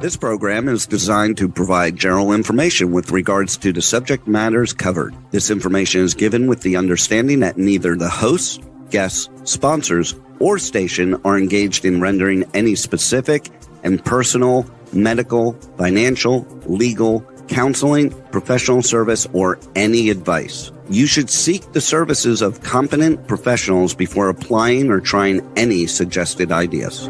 This program is designed to provide general information with regards to the subject matters covered. This information is given with the understanding that neither the hosts, guests, sponsors, or station are engaged in rendering any specific and personal, medical, financial, legal, counseling, professional service, or any advice. You should seek the services of competent professionals before applying or trying any suggested ideas.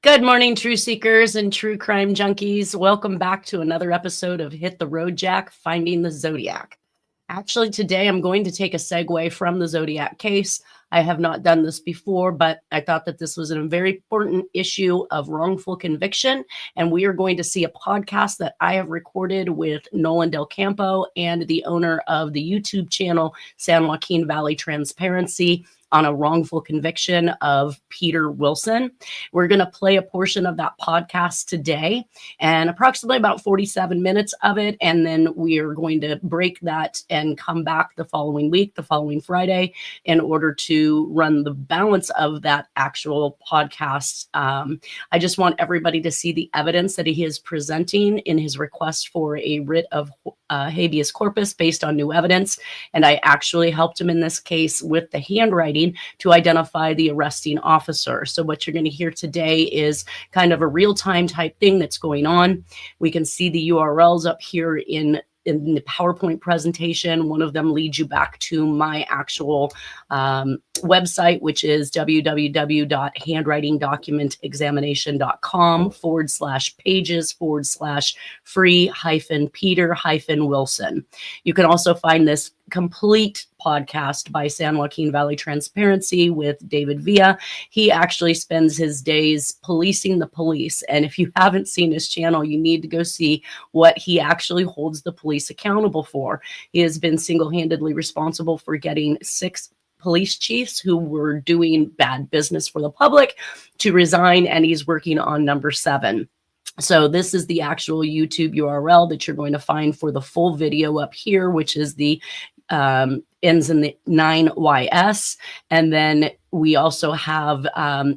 Good morning, true seekers and true crime junkies. Welcome back to another episode of Hit the Road Jack, Finding the Zodiac. Actually, today I'm going to take a segue from the Zodiac case. I have not done this before, but I thought that this was a very important issue of wrongful conviction. And we are going to see a podcast that I have recorded with Nolan Del Campo and the owner of the YouTube channel, San Joaquin Valley Transparency, on a wrongful conviction of Peter Wilson. We're going to play a portion of that podcast today and approximately about 47 minutes of it. And then we are going to break that and come back the following week, the following Friday, in order to run the balance of that actual podcast. I just want everybody to see the evidence that he is presenting in his request for a writ of habeas corpus based on new evidence. And I actually helped him in this case with the handwriting to identify the arresting officer. So what you're going to hear today is kind of a real-time type thing that's going on. We can see the URLs up here in the PowerPoint presentation. One of them leads you back to my actual website, which is www.handwritingdocumentexamination.com/pages/free-Peter-Wilson. You can also find this complete podcast by San Joaquin Valley Transparency with David Villa. He actually spends his days policing the police. And if you haven't seen his channel, you need to go see what he actually holds the police accountable for. He has been single-handedly responsible for getting 6 police chiefs who were doing bad business for the public to resign, and he's working on number 7. So this is the actual YouTube URL that you're going to find for the full video up here, which is the ends in the 9YS. And then we also have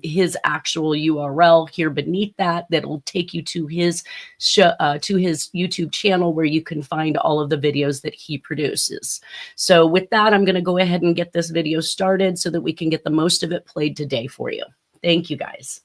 his actual URL here beneath that'll take you to his YouTube channel, where you can find all of the videos that he produces. So with that, I'm going to go ahead and get this video started so that we can get the most of it played today for you. Thank you, guys.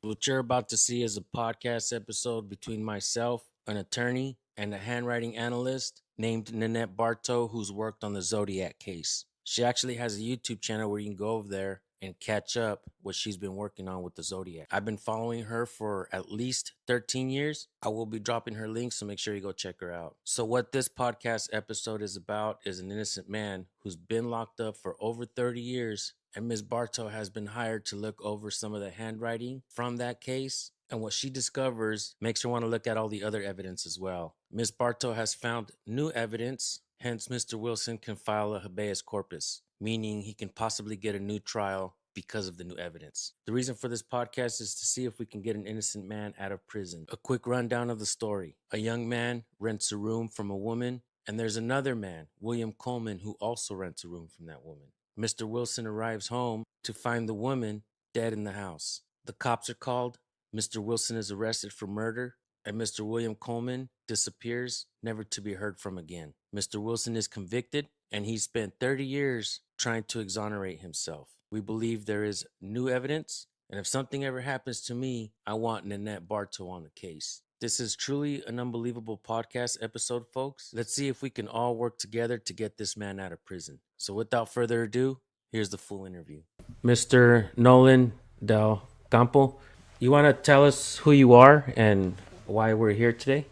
What you're about to see is a podcast episode between myself, an attorney, and a handwriting analyst named Nanette Bartow, who's worked on the Zodiac case. She actually has a YouTube channel where you can go over there and catch up what she's been working on with the Zodiac. I've been following her for at least 13 years. I will be dropping her links, so make sure you go check her out. So what this podcast episode is about is an innocent man who's been locked up for over 30 years, and Ms. Bartow has been hired to look over some of the handwriting from that case. And what she discovers makes her want to look at all the other evidence as well. Ms. Bartow has found new evidence, hence Mr. Wilson can file a habeas corpus, meaning he can possibly get a new trial because of the new evidence. The reason for this podcast is to see if we can get an innocent man out of prison. A quick rundown of the story. A young man rents a room from a woman, and there's another man, William Coleman, who also rents a room from that woman. Mr. Wilson arrives home to find the woman dead in the house. The cops are called. Mr. Wilson is arrested for murder, and Mr. William Coleman disappears, never to be heard from again. Mr. Wilson is convicted, and he spent 30 years trying to exonerate himself. We believe there is new evidence, and if something ever happens to me, I want Nanette Bartow on the case. This is truly an unbelievable podcast episode, folks. Let's see if we can all work together to get this man out of prison. So without further ado, here's the full interview. Mr. Nolan Del Campo, you want to tell us who you are and why we're here today?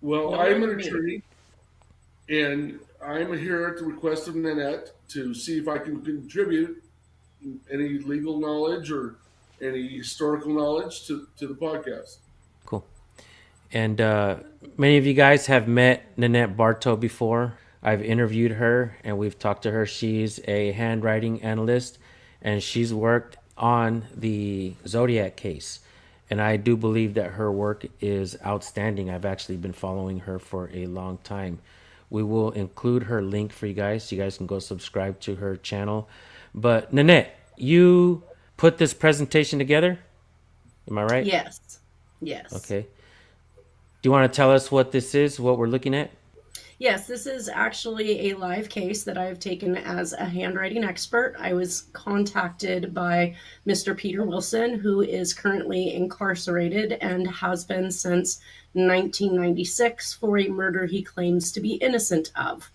Well, I'm an attorney, and I'm here at the request of Nanette to see if I can contribute any legal knowledge or any historical knowledge to the podcast. Cool. And many of you guys have met Nanette Bartow before. I've interviewed her and we've talked to her. She's a handwriting analyst and she's worked on the Zodiac case. And I do believe that her work is outstanding. I've actually been following her for a long time. We will include her link for you guys so you guys can go subscribe to her channel. But Nanette, you put this presentation together? Am I right? Yes. Yes. Okay. Do you want to tell us what this is, what we're looking at? Yes, this is actually a live case that I've taken as a handwriting expert. I was contacted by Mr. Peter Wilson, who is currently incarcerated and has been since 1996 for a murder he claims to be innocent of.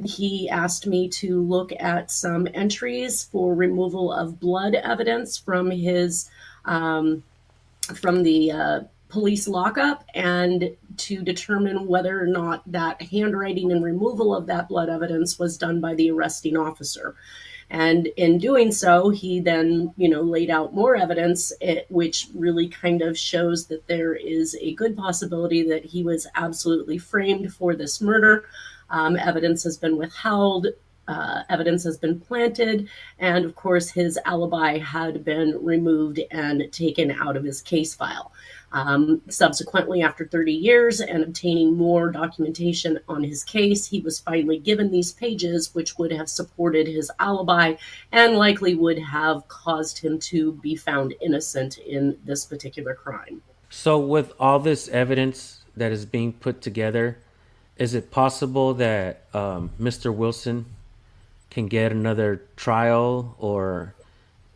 He asked me to look at some entries for removal of blood evidence from his from the police lockup and to determine whether or not that handwriting and removal of that blood evidence was done by the arresting officer. And in doing so, he then, laid out more evidence, which really kind of shows that there is a good possibility that he was absolutely framed for this murder. Evidence has been withheld. Evidence has been planted, and of course, his alibi had been removed and taken out of his case file. Subsequently, after 30 years and obtaining more documentation on his case, he was finally given these pages, which would have supported his alibi and likely would have caused him to be found innocent in this particular crime. So with all this evidence that is being put together, is it possible that Mr. Wilson can get another trial or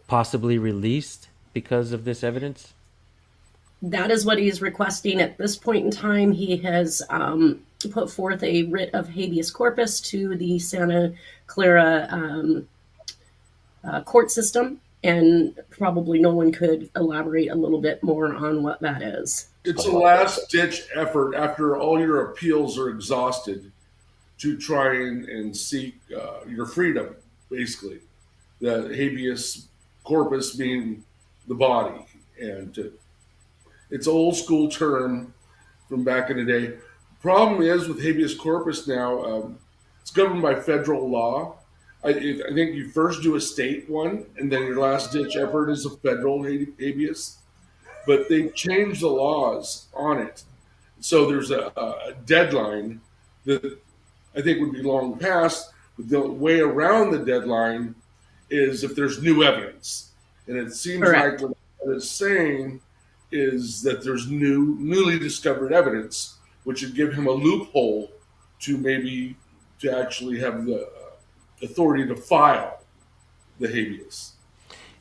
possibly released because of this evidence? That is what he's requesting at this point in time. He has put forth a writ of habeas corpus to the Santa Clara court system, and probably no one could elaborate a little bit more on what that is. It's a last-ditch effort after all your appeals are exhausted to try and seek your freedom, basically. The habeas corpus being the body. And it's an old school term from back in the day. Problem is with habeas corpus now, it's governed by federal law. I think you first do a state one, and then your last-ditch effort is a federal habeas. But they've changed the laws on it. So there's a deadline that I think would be long past. But the way around the deadline is if there's new evidence. And it seems Correct. like what it's saying is that there's newly discovered evidence, which would give him a loophole to actually have the authority to file the habeas.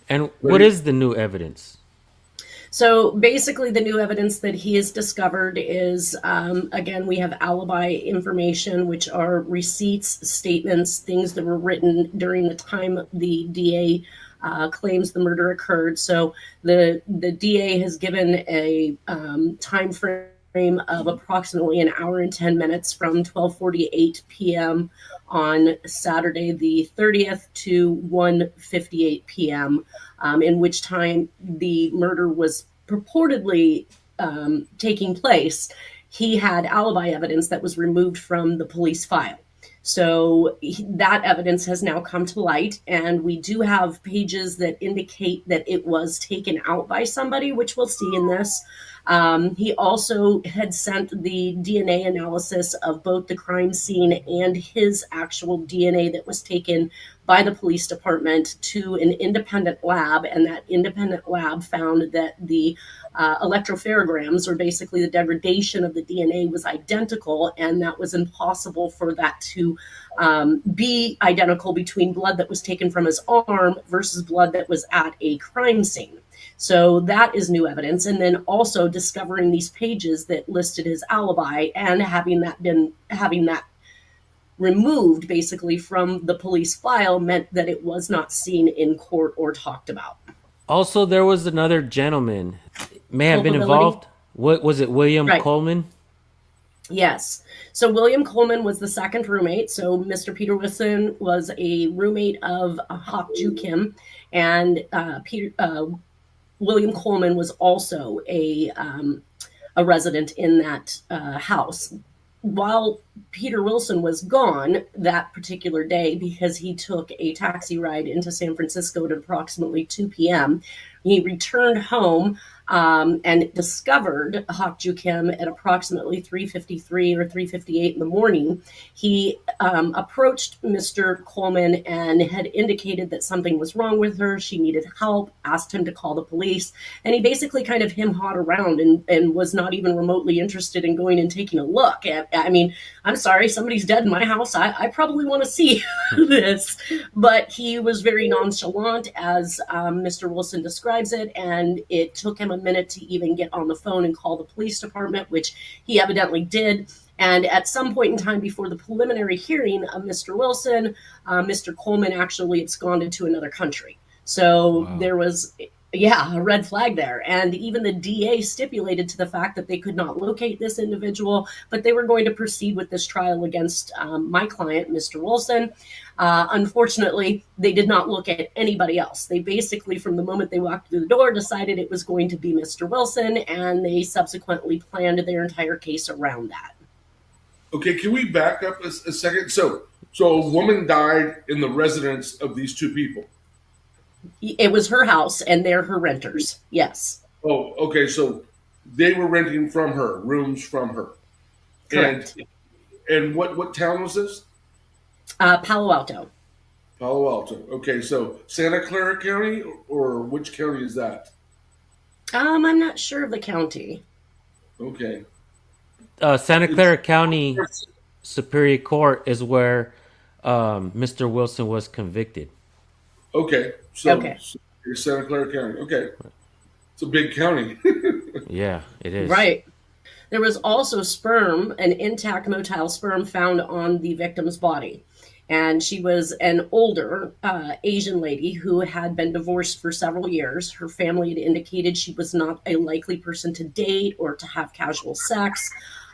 And what is the new evidence? So basically, the new evidence that he has discovered is, again, we have alibi information, which are receipts, statements, things that were written during the time the DA claims the murder occurred. So the DA has given a time frame of approximately an hour and 10 minutes from 12:48 p.m. on Saturday the 30th to 1:58 p.m., in which time the murder was purportedly taking place. He had alibi evidence that was removed from the police file. So that evidence has now come to light, and we do have pages that indicate that it was taken out by somebody, which we'll see in this. He also had sent the DNA analysis of both the crime scene and his actual DNA that was taken by the police department to an independent lab, and that independent lab found that the electropherograms, or basically the degradation of the DNA, was identical, and that was impossible for that to be identical between blood that was taken from his arm versus blood that was at a crime scene. So that is new evidence. And then also discovering these pages that listed his alibi and having that removed basically from the police file meant that it was not seen in court or talked about. Also, there was another gentleman may have been involved. What was it? William Coleman? Yes. So William Coleman was the second roommate. So Mr. Peter Wilson was a roommate of Hop Ju Kim, and William Coleman was also a resident in that house. While Peter Wilson was gone that particular day because he took a taxi ride into San Francisco at approximately 2 p.m. He returned home and discovered Hak Ju Kim at approximately 3:53 or 3:58 in the morning. He approached Mr. Coleman and had indicated that something was wrong with her. She needed help, asked him to call the police, and he basically kind of him-hawed around and was not even remotely interested in going and taking a look. I mean, I'm sorry, somebody's dead in my house. I probably want to see this. But he was very nonchalant, as Mr. Wilson describes it, and it took him a minute to even get on the phone and call the police department, which he evidently did. And at some point in time before the preliminary hearing of Mr. Wilson, Mr. Coleman actually absconded to another country. So there was, a red flag there. And even the DA stipulated to the fact that they could not locate this individual, but they were going to proceed with this trial against my client, Mr. Wilson. Unfortunately, they did not look at anybody else. They basically, from the moment they walked through the door, decided it was going to be Mr. Wilson, and they subsequently planned their entire case around that. Okay, can we back up a second? So a woman died in the residence of these two people. It was her house, and they're her renters. Yes. Oh, okay. So they were renting from her, rooms from her. Correct. And what town was this? Palo Alto. Palo Alto. Okay, so Santa Clara County, or which county is that? I'm not sure of the county. Okay. Santa Clara County Superior Court is where Mr. Wilson was convicted. Okay. So Santa Clara County. Okay. It's a big county. Yeah, it is. Right. There was also sperm, an intact motile sperm, found on the victim's body. And she was an older Asian lady who had been divorced for several years. Her family had indicated she was not a likely person to date or to have casual sex.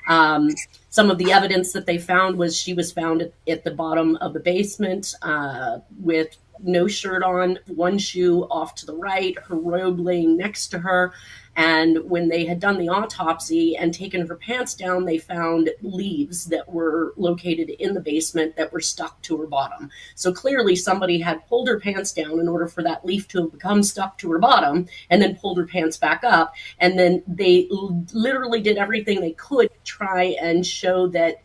Some of the evidence that they found was she was found at the bottom of the basement with no shirt on, one shoe off to the right, her robe laying next to her. And when they had done the autopsy and taken her pants down, they found leaves that were located in the basement that were stuck to her bottom. So clearly somebody had pulled her pants down in order for that leaf to have become stuck to her bottom, and then pulled her pants back up. And then they literally did everything they could to try and show that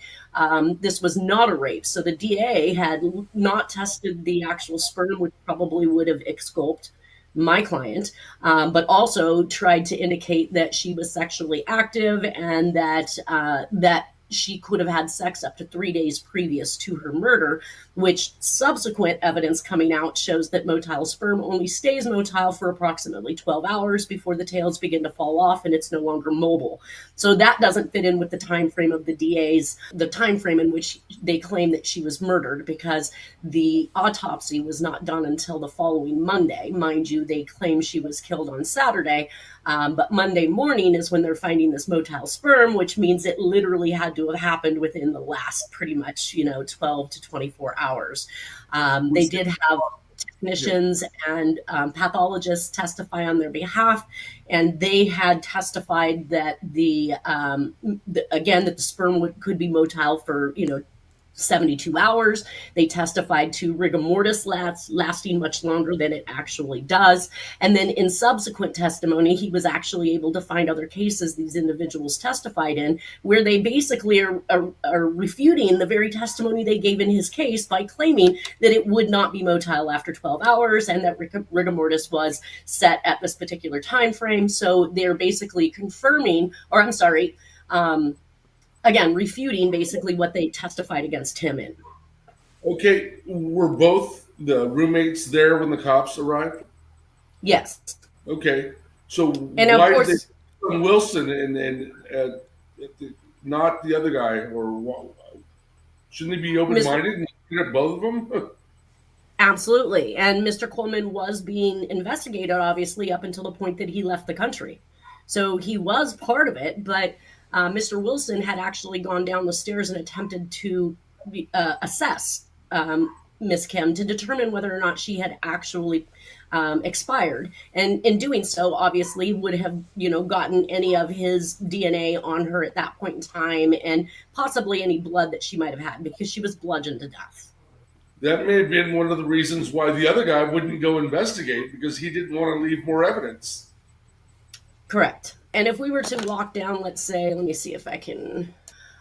this was not a rape. So the DA had not tested the actual sperm, which probably would have exculped my client, but also tried to indicate that she was sexually active and that she could have had sex up to 3 days previous to her murder, which subsequent evidence coming out shows that motile sperm only stays motile for approximately 12 hours before the tails begin to fall off and it's no longer mobile. So that doesn't fit in with the time frame of the DA's, the time frame in which they claim that she was murdered, because the autopsy was not done until the following Monday. Mind you, they claim she was killed on Saturday, but Monday morning is when they're finding this motile sperm, which means it literally had to have happened within the last pretty much, 12 to 24 hours. They did have technicians and pathologists testify on their behalf, and they had testified that that the sperm could be motile for 72 hours. They testified to rigor mortis lasting much longer than it actually does. And then in subsequent testimony, he was actually able to find other cases these individuals testified in where they basically are refuting the very testimony they gave in his case by claiming that it would not be motile after 12 hours and that rigor mortis was set at this particular time frame. So they're basically confirming, or I'm sorry, again, refuting basically what they testified against him in. Okay, were both the roommates there when the cops arrived? Yes. Okay, so and why of course, did they put Wilson and not the other guy? Or shouldn't they be open-minded and look at both of them? Absolutely. And Mr. Coleman was being investigated, obviously, up until the point that he left the country. So he was part of it, but Mr. Wilson had actually gone down the stairs and attempted to assess Miss Kim to determine whether or not she had actually expired. And in doing so, obviously would have, gotten any of his DNA on her at that point in time, and possibly any blood that she might have had, because she was bludgeoned to death. That may have been one of the reasons why the other guy wouldn't go investigate, because he didn't want to leave more evidence. Correct. And if we were to walk down, let's say, let me see if I can.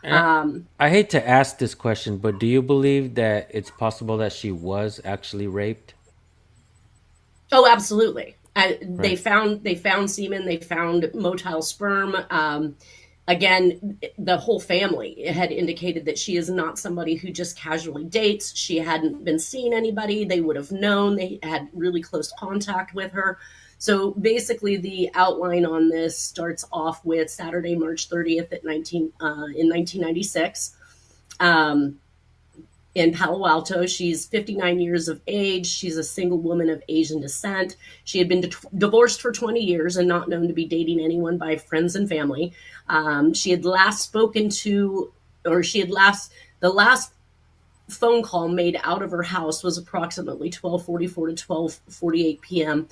I hate to ask this question, but do you believe that it's possible that she was actually raped? Oh, absolutely. They Right. found semen. They found motile sperm. Again, the whole family had indicated that she is not somebody who just casually dates. She hadn't been seeing anybody. They would have known. They had really close contact with her. So basically, the outline on this starts off with Saturday, March 30th in 1996. In Palo Alto. She's 59 years of age. She's a single woman of Asian descent. She had been divorced for 20 years and not known to be dating anyone by friends and family. She had last spoken to, or she had the last phone call made out of her house was approximately 12:44 to 12:48 p.m.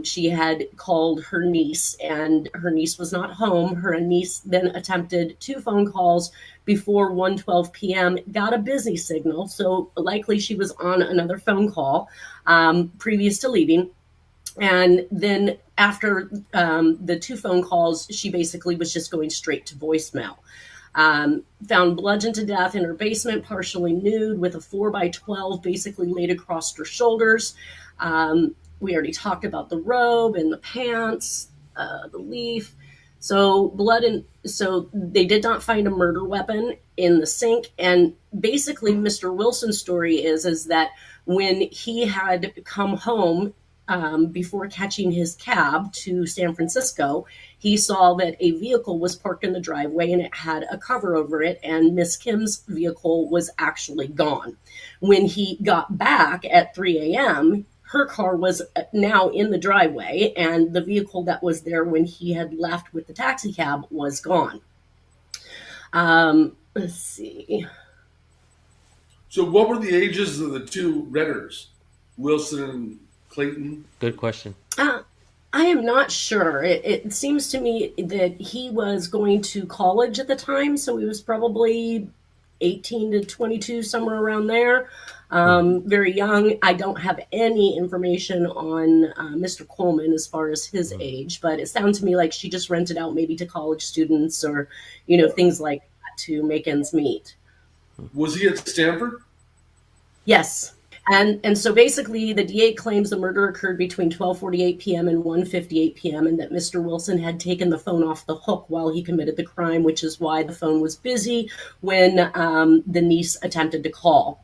She had called her niece, and her niece was not home. Her niece then attempted 2 phone calls before 1:12 p.m., got a busy signal, so likely she was on another phone call previous to leaving. And then after the 2 phone calls, she basically was just going straight to voicemail. Found bludgeoned to death in her basement, partially nude, with a 4x12 basically laid across her shoulders. We already talked about the robe and the pants, the leaf. So so they did not find a murder weapon in the sink. And basically, Mr. Wilson's story is that when he had come home before catching his cab to San Francisco, he saw that a vehicle was parked in the driveway and it had a cover over it, and Miss Kim's vehicle was actually gone. When he got back at 3 a.m., her car was now in the driveway, and the vehicle that was there when he had left with the taxi cab was gone. Let's see. So what were the ages of the 2 renters, Wilson and Clayton? Good question. I am not sure. It seems to me that he was going to college at the time, so he was probably 18 to 22, somewhere around there. Very young. I don't have any information on Mr. Coleman as far as his age, but it sounds to me like she just rented out maybe to college students or, things like that to make ends meet. Was he at Stanford? Yes. And so basically, the DA claims the murder occurred between 12:48 p.m. and 1:58 p.m. and that Mr. Wilson had taken the phone off the hook while he committed the crime, which is why the phone was busy when the niece attempted to call.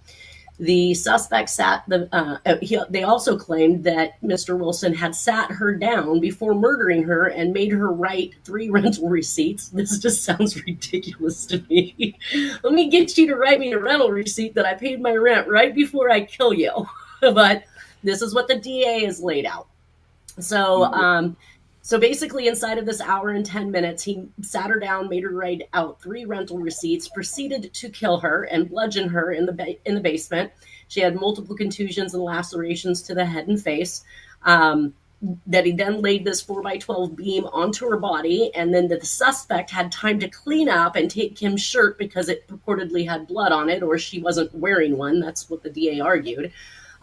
The suspect they also claimed that Mr. Wilson had sat her down before murdering her and made her write 3 rental receipts. This just sounds ridiculous to me. Let me get you to write me a rental receipt that I paid my rent right before I kill you. But this is what the DA has laid out. So basically, inside of this hour and 10 minutes, he sat her down, made her write out 3 rental receipts, proceeded to kill her and bludgeon her in the basement. She had multiple contusions and lacerations to the head and face. That he then laid this 4x12 beam onto her body, and then that the suspect had time to clean up and take Kim's shirt because it purportedly had blood on it, or she wasn't wearing one. That's what the DA argued.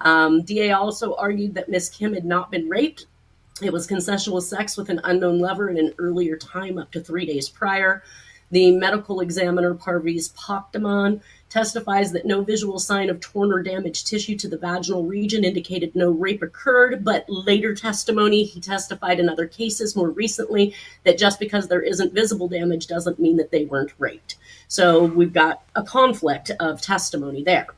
DA also argued that Miss Kim had not been raped. It was consensual sex with an unknown lover at an earlier time, up to 3 days prior. The medical examiner, Parviz Pakdaman, testifies that no visual sign of torn or damaged tissue to the vaginal region indicated no rape occurred, but later testimony, he testified in other cases more recently that just because there isn't visible damage doesn't mean that they weren't raped. So we've got a conflict of testimony there.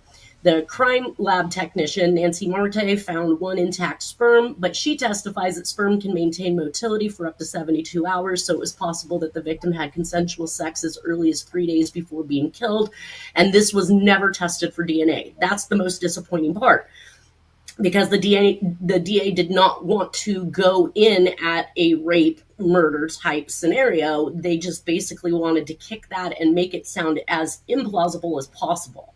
The crime lab technician, Nancy Marte, found 1 intact sperm, but she testifies that sperm can maintain motility for up to 72 hours, so it was possible that the victim had consensual sex as early as 3 days before being killed, and this was never tested for DNA. That's the most disappointing part, because the DA did not want to go in at a rape murder type scenario. They just basically wanted to kick that and make it sound as implausible as possible.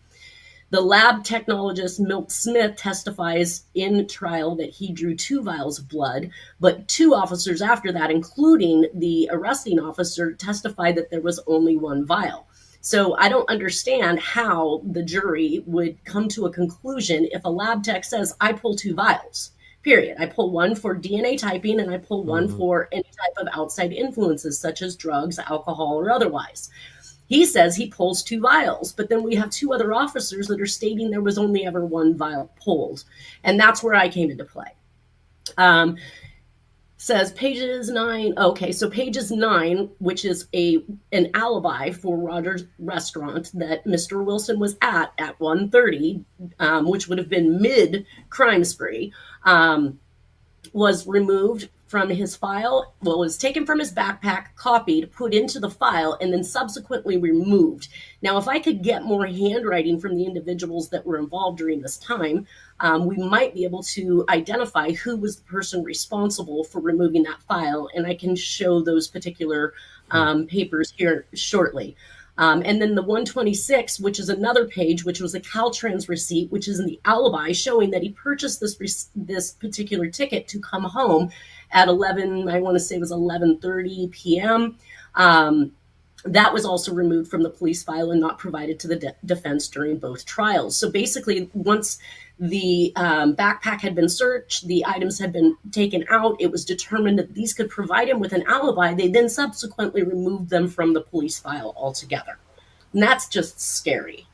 The lab technologist Milt Smith testifies in trial that he drew 2 vials of blood, but 2 officers after that, including the arresting officer, testified that there was only 1 vial. So I don't understand how the jury would come to a conclusion if a lab tech says, I pull 2 vials, period. I pull 1 for DNA typing and I pull 1 for any type of outside influences, such as drugs, alcohol, or otherwise. He says he pulls 2 vials, but then we have 2 other officers that are stating there was only ever 1 vial pulled. And that's where I came into play. Says pages 9. Okay, so pages 9, which is an alibi for Rogers Restaurant that Mr. Wilson was at 1:30, which would have been mid-crime spree, was removed from his file, was taken from his backpack, copied, put into the file, and then subsequently removed. Now, if I could get more handwriting from the individuals that were involved during this time, we might be able to identify who was the person responsible for removing that file, and I can show those particular papers here shortly. And then the 126, which is another page, which was a Caltrans receipt, which is in the alibi, showing that he purchased this particular ticket to come home at 11, I want to say it was 11:30 p.m. That was also removed from the police file and not provided to the defense during both trials. So basically, once the backpack had been searched, the items had been taken out, it was determined that these could provide him with an alibi. They then subsequently removed them from the police file altogether. And that's just scary.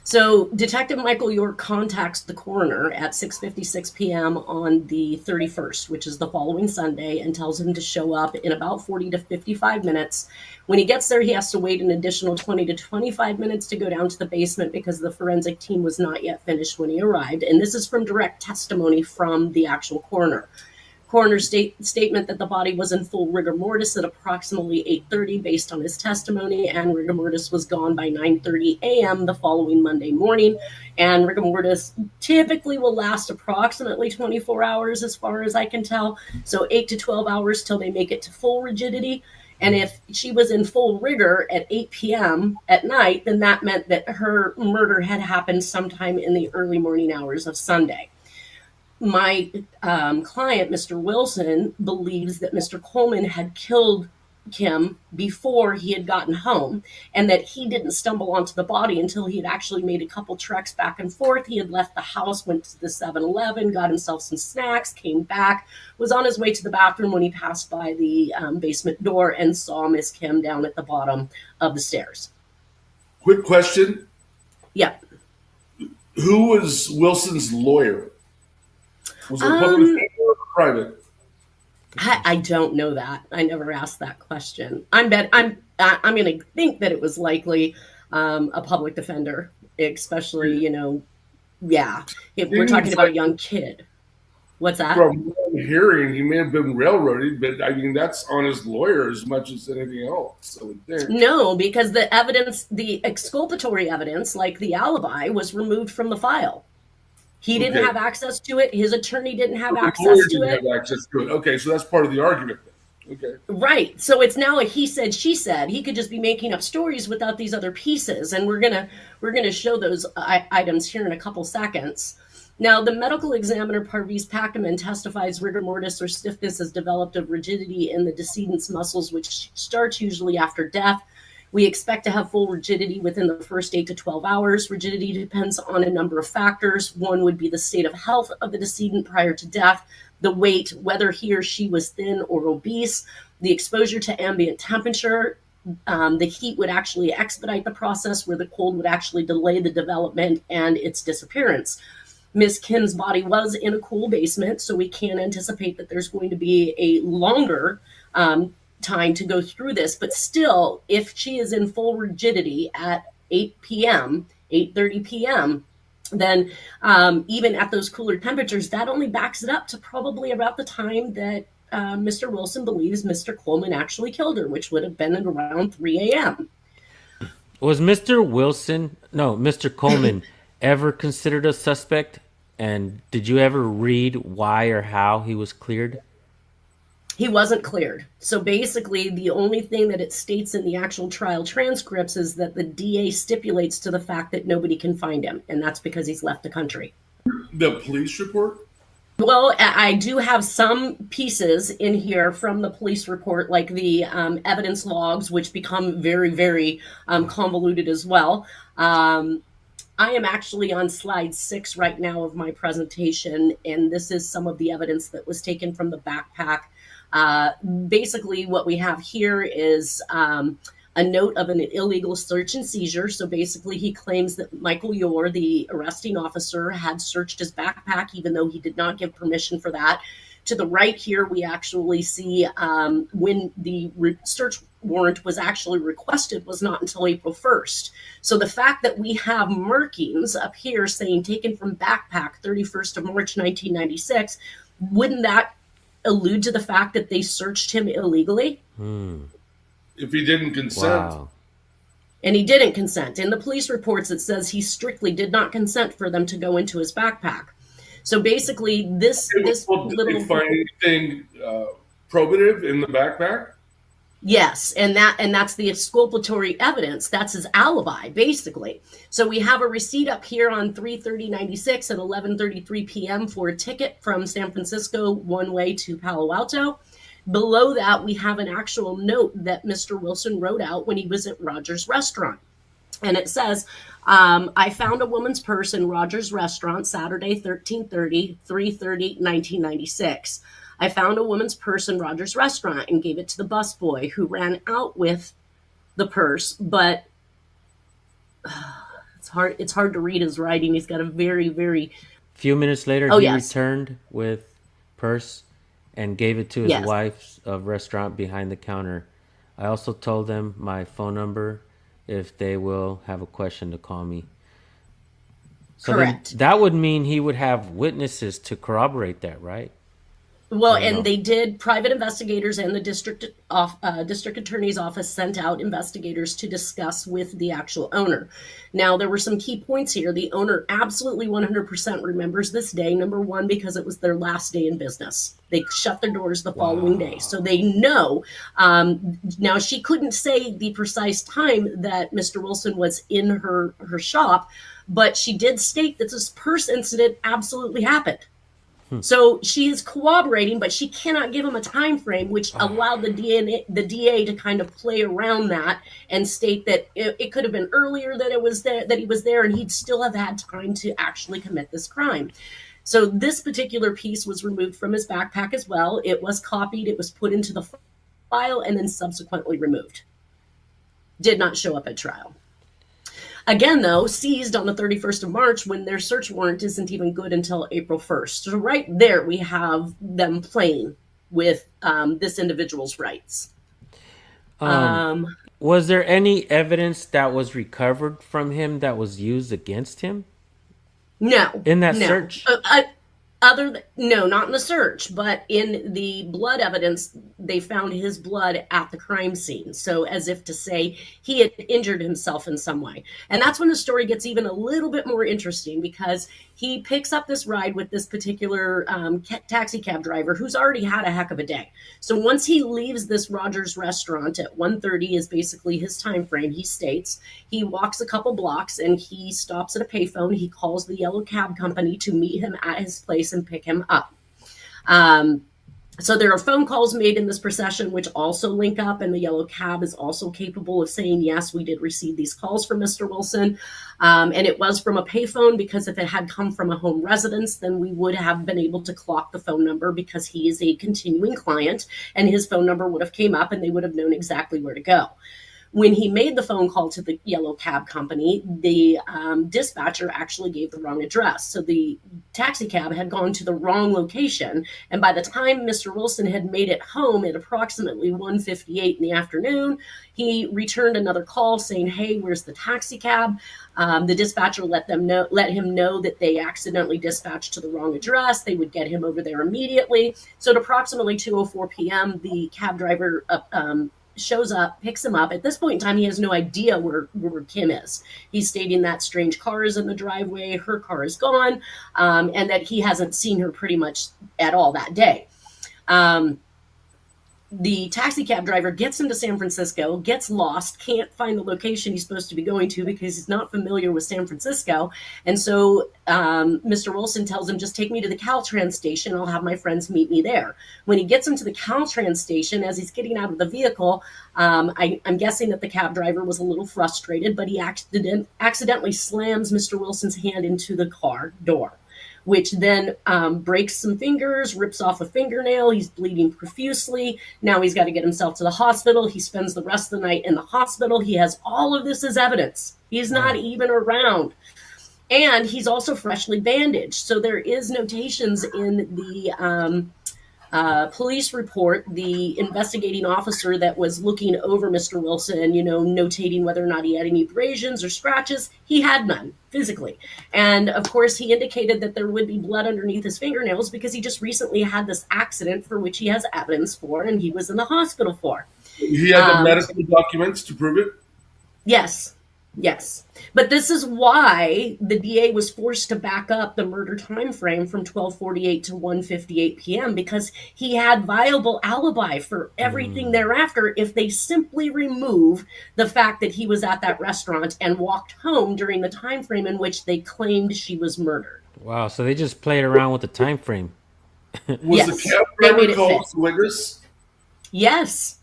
So Detective Michael York contacts the coroner at 6:56 p.m. on the 31st, which is the following Sunday, and tells him to show up in about 40 to 55 minutes. When he gets there, he has to wait an additional 20 to 25 minutes to go down to the basement because the forensic team was not yet finished when he arrived. And this is from direct testimony from the actual coroner. Coroner's statement that the body was in full rigor mortis at approximately 8:30 based on his testimony, and rigor mortis was gone by 9:30 a.m. the following Monday morning. And rigor mortis typically will last approximately 24 hours as far as I can tell. So 8 to 12 hours till they make it to full rigidity. And if she was in full rigor at 8 p.m. at night, then that meant that her murder had happened sometime in the early morning hours of Sunday. My client, Mr. Wilson, believes that Mr. Coleman had killed Kim before he had gotten home, and that he didn't stumble onto the body until he had actually made a couple treks back and forth. He had left the house, went to the 7-Eleven, got himself some snacks, came back, was on his way to the bathroom when he passed by the basement door and saw Miss Kim down at the bottom of the stairs. Quick question. Yeah. Who was Wilson's lawyer? Was it public or private? I don't know that. I never asked that question. I'm going to think that it was likely a public defender, especially, if we're talking about a young kid. What's that? From what I'm hearing, he may have been railroaded, but I mean, that's on his lawyer as much as anything else. I would think. No, because the evidence, the exculpatory evidence, like the alibi, was removed from the file. He didn't have access to it. His attorney didn't have access to it. Okay, so that's part of the argument. Okay. Right. So it's now a he said, she said. He could just be making up stories without these other pieces, and we're gonna show those items here in a couple seconds. Now, the medical examiner Parviz Packerman testifies rigor mortis or stiffness is developed of rigidity in the decedent's muscles, which starts usually after death. We expect to have full rigidity within the first 8 to 12 hours. Rigidity depends on a number of factors. One would be the state of health of the decedent prior to death, the weight, whether he or she was thin or obese, the exposure to ambient temperature. The heat would actually expedite the process, where the cold would actually delay the development and its disappearance. Miss Kim's body was in a cool basement, so we can anticipate that there's going to be a longer time to go through this, but still, if she is in full rigidity at 8 p.m., 8:30 p.m., then even at those cooler temperatures, that only backs it up to probably about the time that Mr. Wilson believes Mr. Coleman actually killed her, which would have been at around 3 a.m. Was Mr. Coleman ever considered a suspect? And did you ever read why or how he was cleared? He wasn't cleared. So basically, the only thing that it states in the actual trial transcripts is that the DA stipulates to the fact that nobody can find him, and that's because he's left the country. The police report? Well, I do have some pieces in here from the police report, like the evidence logs, which become very, very convoluted as well. I am actually on slide 6 right now of my presentation, and this is some of the evidence that was taken from the backpack. Basically, what we have here is a note of an illegal search and seizure. So basically, he claims that Michael Yore, the arresting officer, had searched his backpack, even though he did not give permission for that. To the right here, we actually see when the search warrant was actually requested was not until April 1st. So the fact that we have markings up here saying taken from backpack 31st of March 1996, wouldn't that allude to the fact that they searched him illegally? If he didn't consent. Wow. And he didn't consent. In the police reports, it says he strictly did not consent for them to go into his backpack. So basically, this Did they find anything probative in the backpack? Yes, and that's the exculpatory evidence. That's his alibi, basically. So we have a receipt up here on 3/30/96 at 11:33 p.m. for a ticket from San Francisco one way to Palo Alto. Below that, we have an actual note that Mr. Wilson wrote out when he was at Rogers Restaurant. And it says, I found a woman's purse in Rogers Restaurant Saturday, 13/30, 3/30/1996. I found a woman's purse in Rogers Restaurant and gave it to the busboy who ran out with the purse. But it's hard to read his writing. He's got a very, very... Few minutes later, he returned with purse and gave it to his wife's restaurant behind the counter. I also told them my phone number if they will have a question to call me. So correct. That would mean he would have witnesses to corroborate that, right? Well, and they did. Private investigators and the district attorney's office sent out investigators to discuss with the actual owner. Now, there were some key points here. The owner absolutely 100% remembers this day. Number one, because it was their last day in business. They shut their doors the following day. So they know. Now, she couldn't say the precise time that Mr. Wilson was in her shop, but she did state that this purse incident absolutely happened. So she is corroborating, but she cannot give him a time frame, which allowed the DA to kind of play around that and state that it could have been earlier that he was there, and he'd still have had time to actually commit this crime. So this particular piece was removed from his backpack as well. It was copied, it was put into the file, and then subsequently removed. Did not show up at trial. Again, though, seized on the 31st of March when their search warrant isn't even good until April 1st. So right there, we have them playing with this individual's rights. Was there any evidence that was recovered from him that was used against him? No. In that search? No, not in the search, but in the blood evidence, they found his blood at the crime scene. So as if to say he had injured himself in some way. And that's when the story gets even a little bit more interesting, because he picks up this ride with this particular taxi cab driver who's already had a heck of a day. So once he leaves this Rogers Restaurant at 1:30 is basically his time frame, he states. He walks a couple blocks and he stops at a payphone. He calls the yellow cab company to meet him at his place and pick him up. So there are phone calls made in this procession, which also link up, and the yellow cab is also capable of saying, yes, we did receive these calls from Mr. Wilson. And it was from a payphone, because if it had come from a home residence, then we would have been able to clock the phone number, because he is a continuing client and his phone number would have came up and they would have known exactly where to go. When he made the phone call to the yellow cab company, the dispatcher actually gave the wrong address. So the taxi cab had gone to the wrong location. And by the time Mr. Wilson had made it home at approximately 1:58 in the afternoon, he returned another call saying, hey, where's the taxi cab? The dispatcher let him know that they accidentally dispatched to the wrong address. They would get him over there immediately. So at approximately 2:04 p.m., the cab driver shows up, picks him up. At this point in time, he has no idea where Kim is. He's stating that strange car is in the driveway, her car is gone, and that he hasn't seen her pretty much at all that day. the taxi cab driver gets into San Francisco, gets lost, can't find the location he's supposed to be going to because he's not familiar with San Francisco. And so Mr. Wilson tells him, just take me to the Caltrans station. I'll have my friends meet me there. When he gets him to the Caltrans station, as he's getting out of the vehicle, I'm guessing that the cab driver was a little frustrated, but he accidentally slams Mr. Wilson's hand into the car door, which then breaks some fingers, rips off a fingernail. He's bleeding profusely. Now he's got to get himself to the hospital. He spends the rest of the night in the hospital. He has all of this as evidence. He's not even around. And he's also freshly bandaged. So there is notations in the police report, the investigating officer that was looking over Mr. Wilson, notating whether or not he had any abrasions or scratches. He had none physically. And of course, he indicated that there would be blood underneath his fingernails because he just recently had this accident for which he has evidence for, and he was in the hospital for. He had the medical documents to prove it? Yes. Yes. But this is why the DA was forced to back up the murder time frame from 12:48 to 1:58 p.m. because he had viable alibi for everything thereafter if they simply remove the fact that he was at that restaurant and walked home during the time frame in which they claimed she was murdered. Wow, so they just played around with the time frame. Was the cab driver called as a witness? Yes.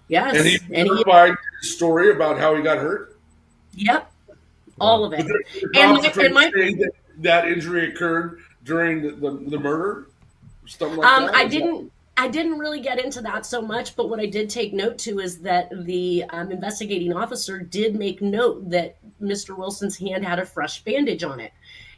Yes. And he provided a story about how he got hurt? Yep, all of it. And that injury occurred during the murder, something like that. I didn't really get into that so much, but what I did take note to is that the investigating officer did make note that Mr. Wilson's hand had a fresh bandage on it.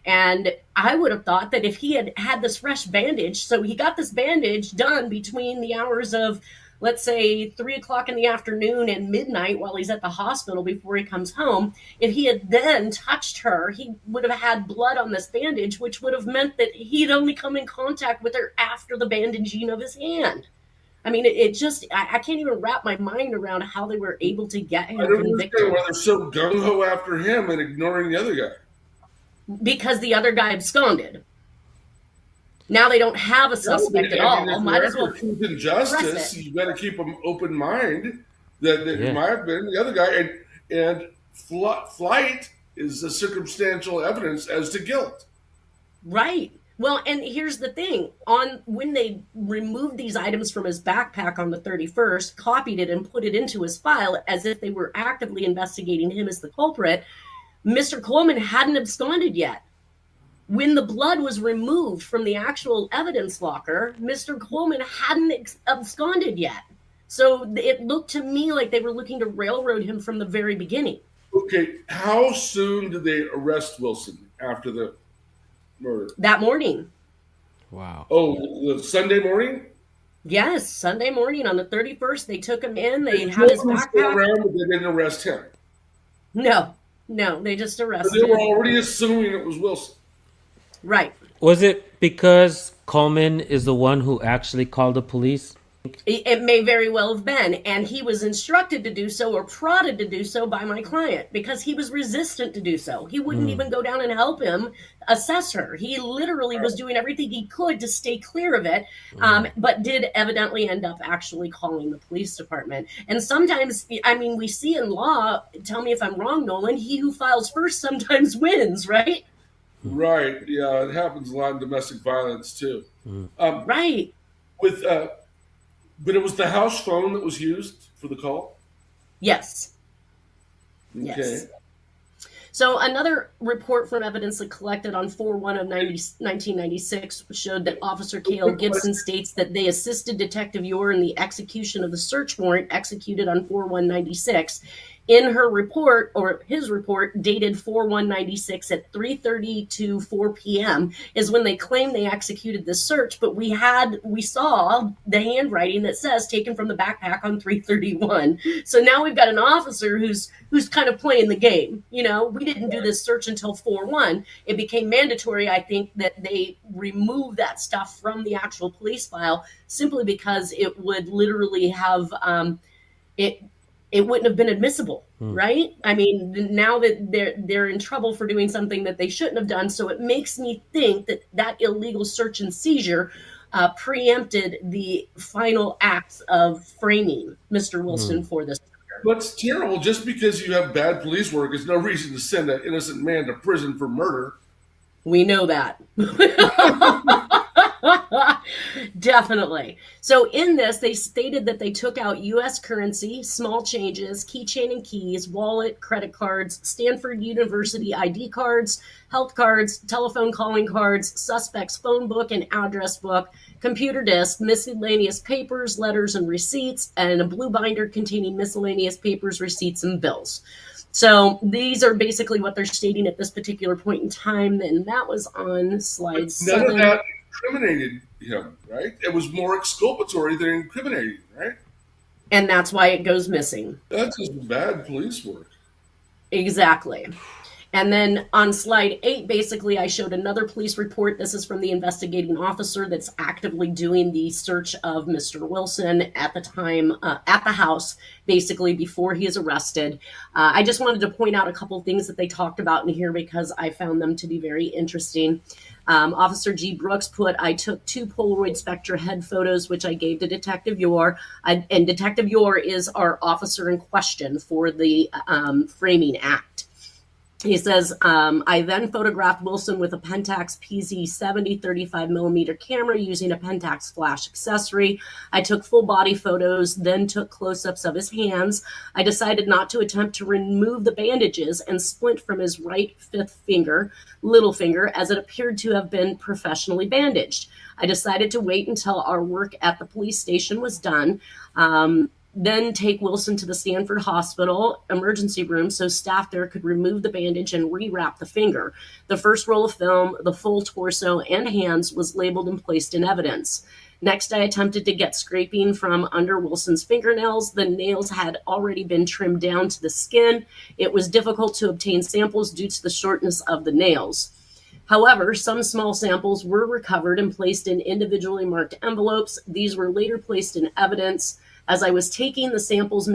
And I would have thought that if he had this fresh bandage, so he got this bandage done between the hours of, let's say, 3:00 in the afternoon and midnight while he's at the hospital before he comes home. If he had then touched her, he would have had blood on this bandage, which would have meant that he'd only come in contact with her after the bandaging of his hand. I mean, I can't even wrap my mind around how they were able to get him convicted. I don't understand why they're so gung-ho after him and ignoring the other guy. Because the other guy absconded. Now they don't have a suspect at all. Might as well truth and justice. You got to keep an open mind that it might have been the other guy. And flight is a circumstantial evidence as to guilt. Right. Well, and here's the thing. When they removed these items from his backpack on the 31st, copied it and put it into his file as if they were actively investigating him as the culprit, Mr. Coleman hadn't absconded yet. When the blood was removed from the actual evidence locker, Mr. Coleman hadn't absconded yet. So it looked to me like they were looking to railroad him from the very beginning. Okay, how soon did they arrest Wilson after the murder? That morning. Wow. Oh, the Sunday morning? Yes, Sunday morning on the 31st. They took him in. They had his backpack. Around, but they didn't arrest him. No, they just arrested him. They were already assuming it was Wilson. Right. Was it because Coleman is the one who actually called the police? It may very well have been. And he was instructed to do so or prodded to do so by my client because he was resistant to do so. He wouldn't even go down and help him assess her. He literally was doing everything he could to stay clear of it, but did evidently end up actually calling the police department. And sometimes, I mean, we see in law, tell me if I'm wrong, Nolan, he who files first sometimes wins, right? Right. Yeah, it happens a lot in domestic violence too. Right. But it was the house phone that was used for the call? Yes. Okay. Yes. So another report from evidence that collected on 4/1 of 1996 showed that Officer Cale Gibson states that they assisted Detective Yore in the execution of the search warrant executed on 4/1/96. In her report, or his report, dated 4/1/96 at 3:30 to 4 p.m. is when they claim they executed the search, but we saw the handwriting that says taken from the backpack on 3/31. So now we've got an officer who's kind of playing the game. You know, we didn't do this search until 4/1. It became mandatory, I think, that they remove that stuff from the actual police file simply because it would literally have it wouldn't have been admissible, right? I mean, now that they're in trouble for doing something that they shouldn't have done, so it makes me think that illegal search and seizure preempted the final acts of framing Mr. Wilson for this. That's terrible. Just because you have bad police work is no reason to send an innocent man to prison for murder. We know that. Definitely. So in this, they stated that they took out U.S. currency, small changes, keychain and keys, wallet, credit cards, Stanford University ID cards, health cards, telephone calling cards, suspect's phone book and address book, computer disk, miscellaneous papers, letters, and receipts, and a blue binder containing miscellaneous papers, receipts, and bills. So these are basically what they're stating at this particular point in time, and that was on slide 7. None of that incriminated him, right? It was more exculpatory than incriminating, right? And that's why it goes missing. That's just bad police work. Exactly. And then on slide 8, basically, I showed another police report. This is from the investigating officer that's actively doing the search of Mr. Wilson at the time, at the house, basically before he is arrested. I just wanted to point out a couple things that they talked about in here because I found them to be very interesting. Officer G. Brooks put, I took 2 Polaroid Spectra head photos, which I gave to Detective Yor. And Detective Yor is our officer in question for the framing act. He says, I then photographed Wilson with a Pentax PZ70 35mm camera using a Pentax flash accessory. I took full body photos, then took close-ups of his hands. I decided not to attempt to remove the bandages and splint from his right little finger, as it appeared to have been professionally bandaged. I decided to wait until our work at the police station was done. Then take Wilson to the Stanford Hospital emergency room so staff there could remove the bandage and rewrap the finger. The first roll of film, the full torso and hands was labeled and placed in evidence. Next, I attempted to get scraping from under Wilson's fingernails. The nails had already been trimmed down to the skin. It was difficult to obtain samples due to the shortness of the nails. However, some small samples were recovered and placed in individually marked envelopes. These were later placed in evidence. As I was taking the samples,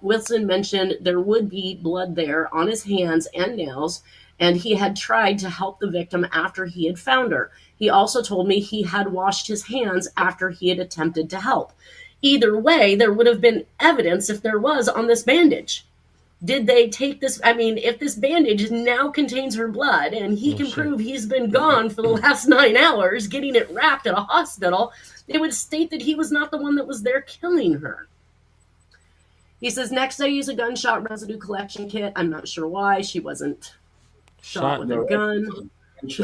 Wilson mentioned there would be blood there on his hands and nails, and he had tried to help the victim after he had found her. He also told me he had washed his hands after he had attempted to help. Either way, there would have been evidence if there was on this bandage. Did they take this? I mean, if this bandage now contains her blood and he can prove he's been gone for the last 9 hours getting it wrapped at a hospital, it would state that he was not the one that was there killing her. He says, next I use a gunshot residue collection kit. I'm not sure why she wasn't shot with a gun.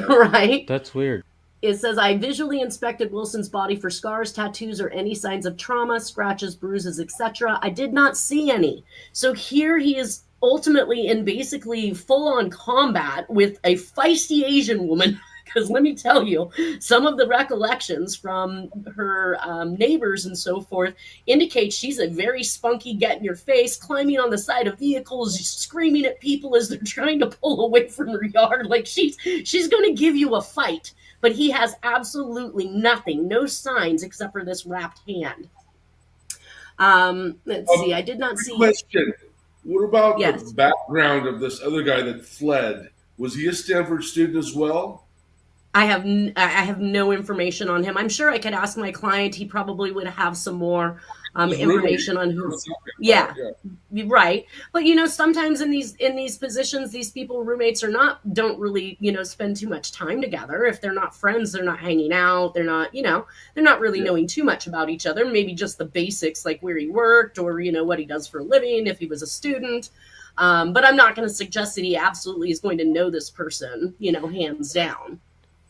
Right? That's weird. It says, I visually inspected Wilson's body for scars, tattoos, or any signs of trauma, scratches, bruises, etc. I did not see any. So here he is ultimately in basically full-on combat with a feisty Asian woman. Because let me tell you, some of the recollections from her neighbors and so forth indicate she's a very spunky, get-in-your-face, climbing on the side of vehicles, screaming at people as they're trying to pull away from her yard. Like she's going to give you a fight. But he has absolutely nothing, no signs except for this wrapped hand. Let's see. I did not see. Question. What about the background of this other guy that fled? Was he a Stanford student as well? I have no information on him. I'm sure I could ask my client. He probably would have some more information on who. Yeah, right. But sometimes in these positions, these people, roommates don't really spend too much time together. If they're not friends, they're not hanging out. They're not they're not really knowing too much about each other. Maybe just the basics, like where he worked or what he does for a living, if he was a student. But I'm not going to suggest that he absolutely is going to know this person, hands down.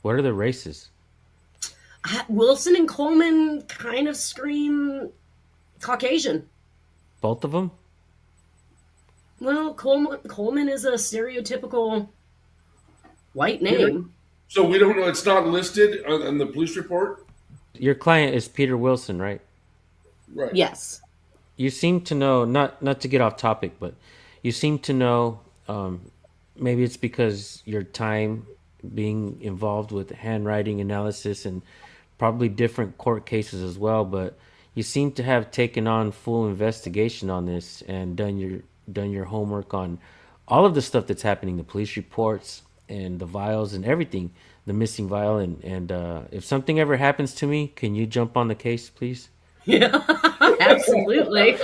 What are the races? Wilson and Coleman kind of scream Caucasian. Both of them? Well, Coleman is a stereotypical white name. So we don't know. It's not listed on the police report? Your client is Peter Wilson, right? Right. Yes. You seem to know, not to get off topic, but you seem to know, maybe it's because your time being involved with handwriting analysis and probably different court cases as well, but you seem to have taken on full investigation on this and done your homework on all of the stuff that's happening, the police reports and the vials and everything. the missing vial. And if something ever happens to me, can you jump on the case, please? Yeah, absolutely.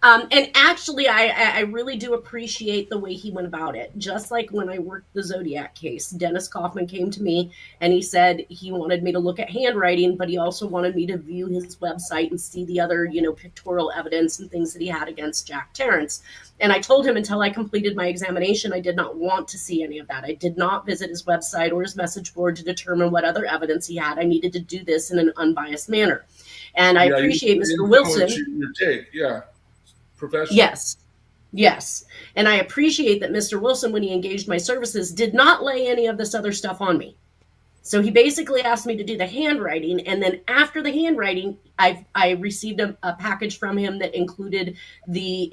And actually, I really do appreciate the way he went about it. Just like when I worked the Zodiac case, Dennis Kaufman came to me and he said he wanted me to look at handwriting, but he also wanted me to view his website and see the other, pictorial evidence and things that he had against Jack Terrence. And I told him until I completed my examination, I did not want to see any of that. I did not visit his website or his message board to determine what other evidence he had. I needed to do this in an unbiased manner. And I appreciate Mr. Wilson. Your take, yeah. Professional. Yes. And I appreciate that Mr. Wilson, when he engaged my services, did not lay any of this other stuff on me. So he basically asked me to do the handwriting. And then after the handwriting, I received a package from him that included the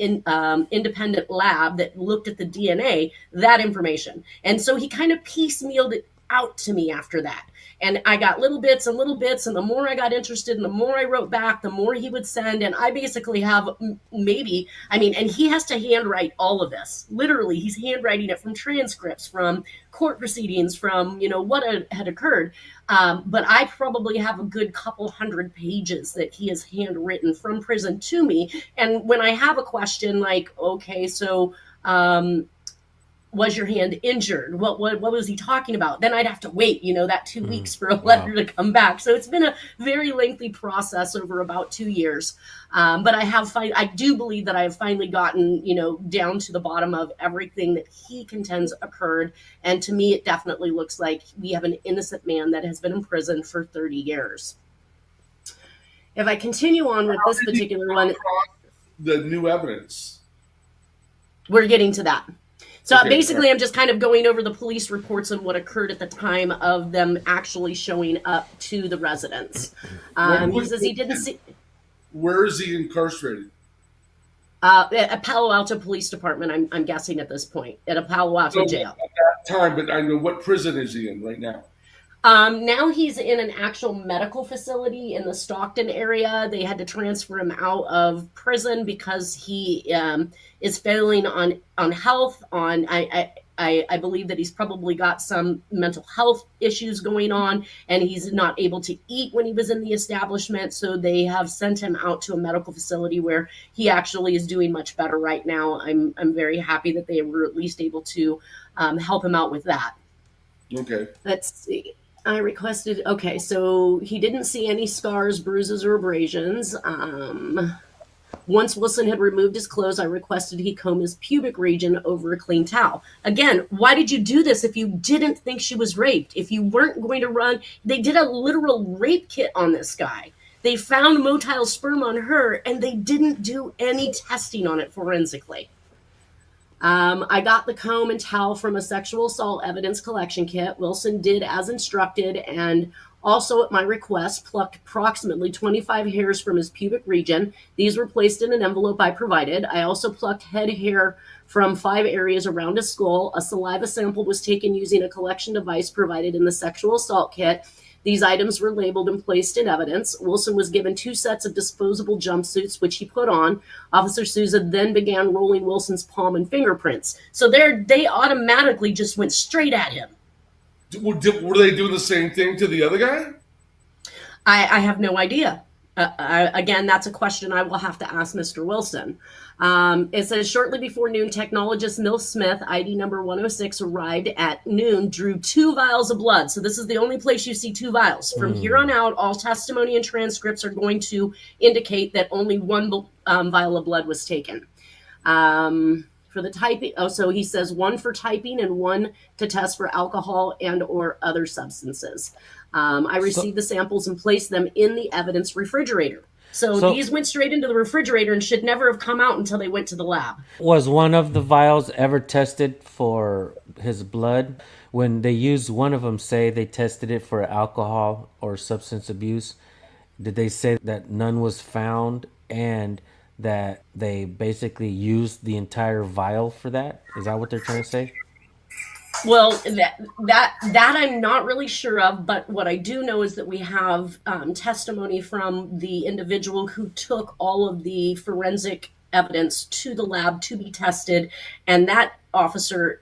independent lab that looked at the DNA, that information. And so he kind of piecemealed it out to me after that. And I got little bits. And the more I got interested and the more I wrote back, the more he would send. And I basically have and he has to handwrite all of this. Literally, he's handwriting it from transcripts, from court proceedings, from, what had occurred. But I probably have a good couple hundred pages that he has handwritten from prison to me. And when I have a question like, okay, so, was your hand injured? What was he talking about? Then I'd have to wait, that 2 weeks for a letter to come back. So it's been a very lengthy process over about 2 years. But I do believe that I have finally gotten, down to the bottom of everything that he contends occurred. And to me, it definitely looks like we have an innocent man that has been in prison for 30 years. If I continue on with this particular one, the new evidence. We're getting to that. So Okay. basically, I'm just kind of going over the police reports and what occurred at the time of them actually showing up to the residence. He says he didn't see. Where is he incarcerated? At Palo Alto Police Department, I'm guessing at this point, at a Palo Alto jail. At that time, but I know, what prison is he in right now? Now he's in an actual medical facility in the Stockton area. They had to transfer him out of prison because he is failing on health. I believe that he's probably got some mental health issues going on, and he's not able to eat when he was in the establishment. So they have sent him out to a medical facility where he actually is doing much better right now. I'm very happy that they were at least able to help him out with that. Okay. Let's see. I requested, okay, so he didn't see any scars, bruises, or abrasions. Once Wilson had removed his clothes, I requested he comb his pubic region over a clean towel. Again, why did you do this if you didn't think she was raped? If you weren't going to run, they did a literal rape kit on this guy. They found motile sperm on her, and they didn't do any testing on it forensically. I got the comb and towel from a sexual assault evidence collection kit. Wilson did as instructed, and also at my request plucked approximately 25 hairs from his pubic region. These were placed in an envelope I provided. I also plucked head hair from 5 areas around his skull. A saliva sample was taken using a collection device provided in the sexual assault kit. These items were labeled and placed in evidence. Wilson was given 2 sets of disposable jumpsuits, which he put on. Officer Souza then began rolling Wilson's palm and fingerprints. So they automatically just went straight at him. Were they doing the same thing to the other guy? I have no idea. Again, that's a question I will have to ask Mr. Wilson. It says, shortly before noon, technologist Mill Smith, ID number 106, arrived at noon, drew 2 vials of blood. So this is the only place you see 2 vials. From here on out, all testimony and transcripts are going to indicate that only 1 vial of blood was taken. For the typing, so he says 1 for typing and 1 to test for alcohol and or other substances. I received the samples and placed them in the evidence refrigerator. So these went straight into the refrigerator and should never have come out until they went to the lab. Was one of the vials ever tested for his blood? When they used one of them, say they tested it for alcohol or substance abuse, did they say that none was found and that they basically used the entire vial for that? Is that what they're trying to say? Well, that I'm not really sure of, but what I do know is that we have testimony from the individual who took all of the forensic evidence to the lab to be tested, and that officer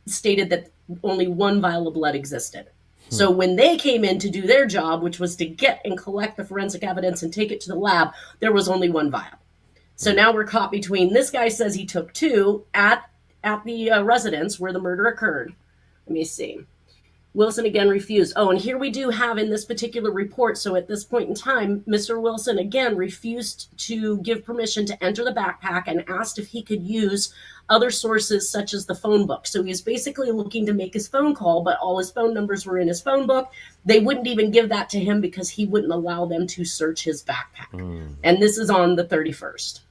stated that only one vial of blood existed. So when they came in to do their job, which was to get and collect the forensic evidence and take it to the lab, there was only one vial. So now we're caught between, this guy says he took two at the residence where the murder occurred. Let me see. Wilson again refused. Oh, and here we do have in this particular report, so at this point in time, Mr. Wilson again refused to give permission to enter the backpack and asked if he could use other sources such as the phone book. So he was basically looking to make his phone call, but all his phone numbers were in his phone book. They wouldn't even give that to him because he wouldn't allow them to search his backpack. And this is on the 31st.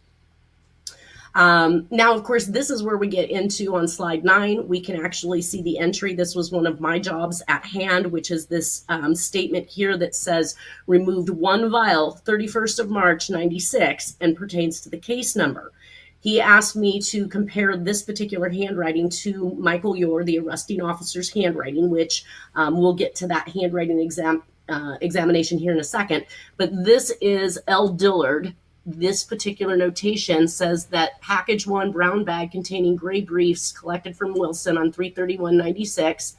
Now, of course, this is where we get into on slide 9. We can actually see the entry. This was one of my jobs at hand, which is this statement here that says removed one vial 31st of March 96 and pertains to the case number. He asked me to compare this particular handwriting to Michael Yore, the arresting officer's handwriting, which we'll get to that handwriting examination here in a second. But this is L. Dillard. This particular notation says that package 1 brown bag containing gray briefs collected from Wilson on 3/31/96,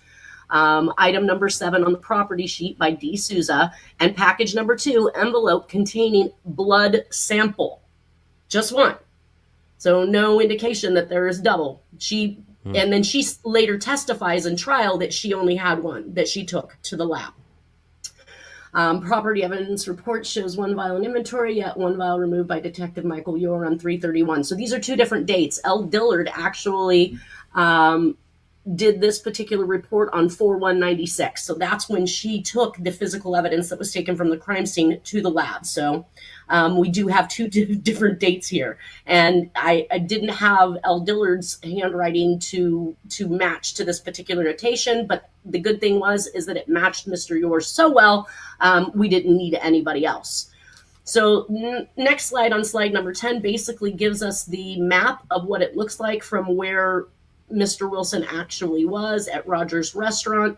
item number 7 on the property sheet by D. Souza, and package number 2 envelope containing blood sample, just one. So no indication that there is double. And then she later testifies in trial that she only had one that she took to the lab. Property evidence report shows one vial in inventory, yet one vial removed by Detective Michael Yore on 3/31. So these are two different dates. L. Dillard actually did this particular report on 4/1/96. So that's when she took the physical evidence that was taken from the crime scene to the lab. So we do have two different dates here. And I didn't have L. Dillard's handwriting to match to this particular notation, but the good thing is that it matched Mr. Yore so well, we didn't need anybody else. So next slide, on slide number 10, basically gives us the map of what it looks like from where Mr. Wilson actually was at Rogers Restaurant,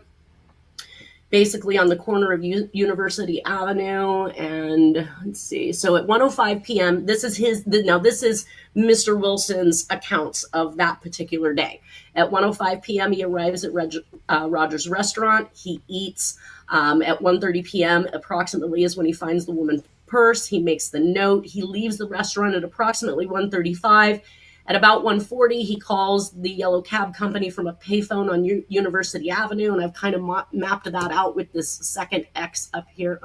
basically on the corner of University Avenue. And let's see, so at 1:05 p.m., this is Mr. Wilson's accounts of that particular day. At 1:05 p.m., he arrives at Rogers Restaurant. He eats. At 1:30 p.m. approximately is when he finds the woman's purse. He makes the note. He leaves the restaurant at approximately 1:35. At about 1:40, he calls the yellow cab company from a payphone on University Avenue, and I've kind of mapped that out with this second X up here,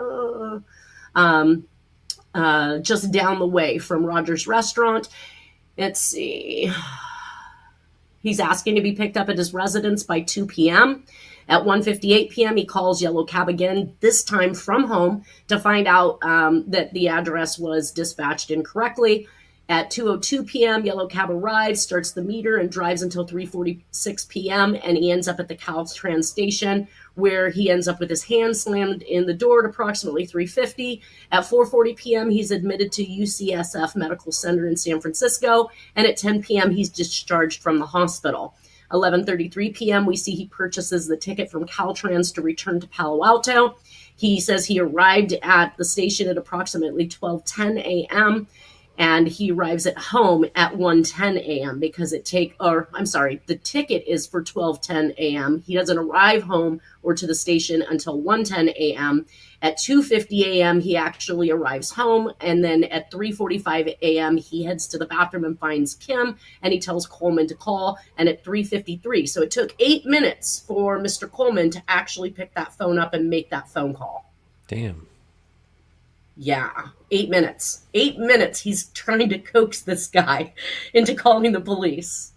just down the way from Rogers Restaurant. Let's see. He's asking to be picked up at his residence by 2 p.m. At 1:58 p.m., he calls yellow cab again, this time from home, to find out that the address was dispatched incorrectly. At 2:02 p.m., yellow cab arrives, starts the meter, and drives until 3:46 p.m., and he ends up at the Caltrans station, where he ends up with his hand slammed in the door at approximately 3:50. At 4:40 p.m., he's admitted to UCSF Medical Center in San Francisco, and at 10 p.m., he's discharged from the hospital. 11:33 p.m., we see he purchases the ticket from Caltrans to return to Palo Alto. He says he arrived at the station at approximately 12:10 a.m., and he arrives at home at 1:10 a.m. because the ticket is for 12:10 a.m. He doesn't arrive home or to the station until 1:10 a.m. At 2:50 a.m., he actually arrives home, and then at 3:45 a.m., he heads to the bathroom and finds Kim, and he tells Coleman to call, and at 3:53. So it took 8 minutes for Mr. Coleman to actually pick that phone up and make that phone call. Damn. Yeah, 8 minutes. 8 minutes he's trying to coax this guy into calling the police.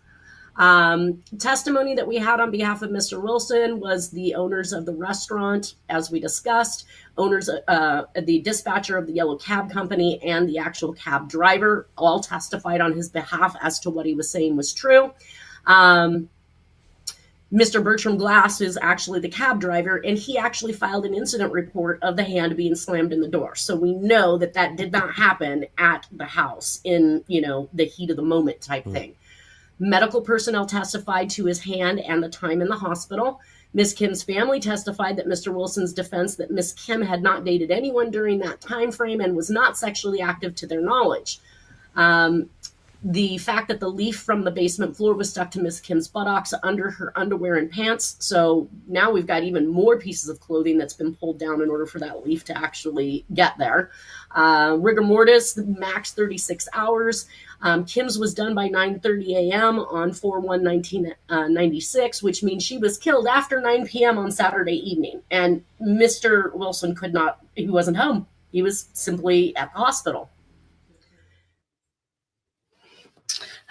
Testimony that we had on behalf of Mr. Wilson was the owners of the restaurant, as we discussed, the dispatcher of the yellow cab company, and the actual cab driver all testified on his behalf as to what he was saying was true. Mr. Bertram Glass is actually the cab driver, and he actually filed an incident report of the hand being slammed in the door. So we know that did not happen at the house in, the heat of the moment type thing. Medical personnel testified to his hand and the time in the hospital. Ms. Kim's family testified that Mr. Wilson's defense that Ms. Kim had not dated anyone during that time frame and was not sexually active to their knowledge. the fact that the leaf from the basement floor was stuck to Miss Kim's buttocks under her underwear and pants. So now we've got even more pieces of clothing that's been pulled down in order for that leaf to actually get there. Rigor mortis, max 36 hours. Kim's was done by 9:30 a.m. on 4/1/1996, which means she was killed after 9 p.m. on Saturday evening. And Mr. Wilson he wasn't home. He was simply at the hospital.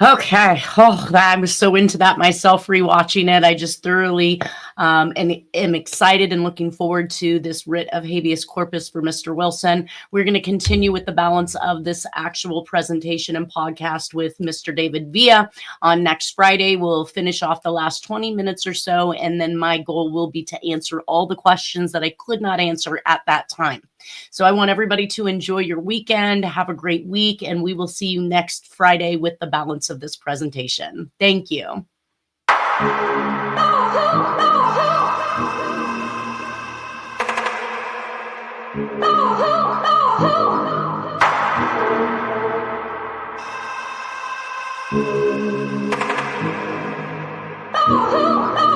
Okay. Oh, I was so into that myself, rewatching it. I just thoroughly and am excited and looking forward to this writ of habeas corpus for Mr. Wilson. We're going to continue with the balance of this actual presentation and podcast with Mr. David Villa on next Friday. We'll finish off the last 20 minutes or so, and then my goal will be to answer all the questions that I could not answer at that time. So I want everybody to enjoy your weekend, have a great week, and we will see you next Friday with the balance of this presentation. Thank you. Oh,